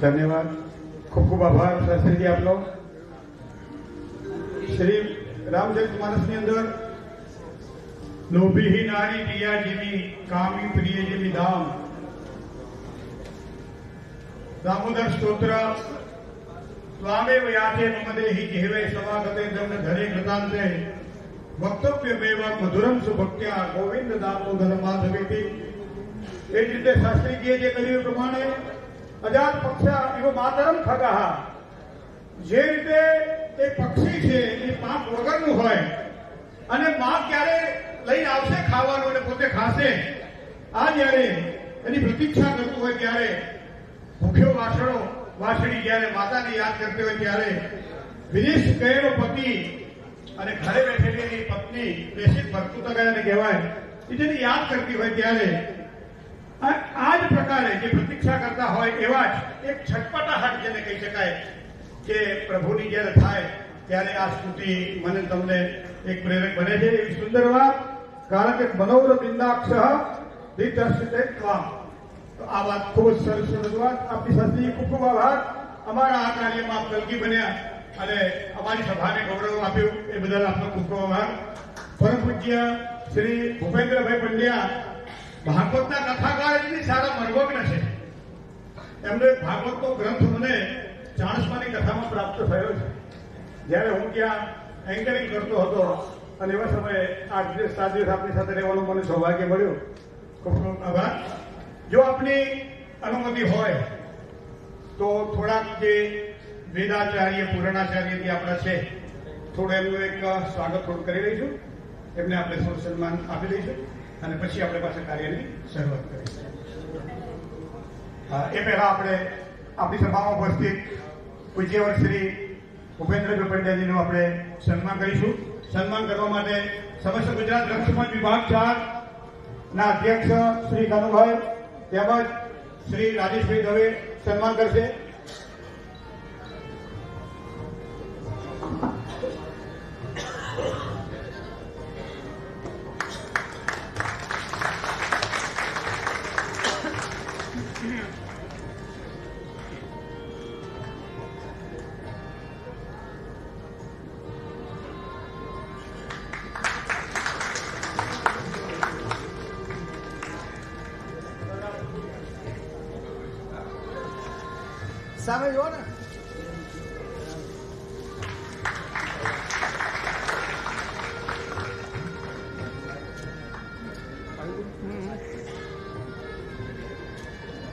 ધન્યવાદ. ખૂબ ખૂબ આભાર શાસ્ત્રીજી આપનો. શ્રી રામચરિત માનસની અંદર લોભી નારી પિયાજીની કામી પ્રિય જેવી ધામ દામોદર સ્તોત્ર સ્વામેવ યાતે મમદેહી કહેવે સમાગતે દમને ધરે કૃતાંતે વક્તવ્ય મેવ મધુરમ સુભક્ત્યા ગોવિંદ દામોદર માધવેતી. એ જ રીતે શાસ્ત્રીજીએ જે કહ્યું એ પ્રમાણે અજાત પક્ષા એવો માતરમ ખગાહ, જે રીતે એ પક્ષી છે એ પાંખ વગરનું હોય અને માં ક્યારે લઈને આવશે ખાવાનું અને પોતે ખાશે, આ જ્યારે એની પ્રતીક્ષા કરતું હોય ત્યારે ભૂખ્યો વાછડી જ્યારે માતાને યાદ કરતી હોય ત્યારે વિદેશ ગયેલો પતિ અને ઘરે બેઠેલી એની પત્ની પ્રેષિત ભરતુતા ગયાને કહેવાય એ જેને યાદ કરતી હોય ત્યારે આ જ પ્રકારે જે પ્રતીક્ષા કરતા હોય એવા જ એક છટપટાહટ જેને કહી શકાય કે પ્રભુની જ્યારે થાય ત્યારે આ સ્તુતિ મને તમને એક પ્રેરક બને છે. એવી સુંદર વાત, કારણ કે મનોર બિંદાક્ષ દિતર્ષિતે ત્વામ. તો આ વાત ખૂબ જ સરસ રજૂઆત આપની સાથે. ખૂબ ખૂબ આભાર. અમારા આ કાર્યમાં આપ કલગી બન્યા અને અમારી સભાને ગૌરવ આપ્યું એ બદલ આપનો ખૂબ ખૂબ આભાર. પરમ પૂજ્ય શ્રી ભૂપેન્દ્રભાઈ પંડ્યા ભાગવતના કથાકાર એટલી સારા મનોજ્ઞ છે. એમનો એક ભાગવતનો ગ્રંથ મને ચાણસ્માની કથામાં પ્રાપ્ત થયો છે. જ્યારે હું ત્યાં એન્કરિંગ કરતો હતો અને એવા સમયે 8 દિવસ 7 દિવસ આપની સાથે રહેવાનું મને સૌભાગ્ય મળ્યું. ખૂબ ખૂબ આભાર. જો આપની અનુમતિ હોય તો થોડાક જે વેદાચાર્ય પૂર્ણાચાર્ય જે આપણા છે થોડું એમનું એક સ્વાગત થોડું કરી લઈશું. એમને આપણે થોડું સન્માન આપી દઈશું અને પછી આપણે પાછા કાર્યની શરૂઆત કરીશું. એ પહેલા આપણે આપણી સભામાં ઉપસ્થિત પૂજ્યવર શ્રી ભૂપેન્દ્રભાઈ પંડ્યાજીનું આપણે સન્માન કરીશું. સન્માન કરવા માટે સમસ્ત ગુજરાત રક્ષમંચ વિભાગ 4 ના અધ્યક્ષ શ્રી કાનુભાઈ તેમજ શ્રી રાજેશભાઈ દવે સન્માન કરશે. સામે જો ને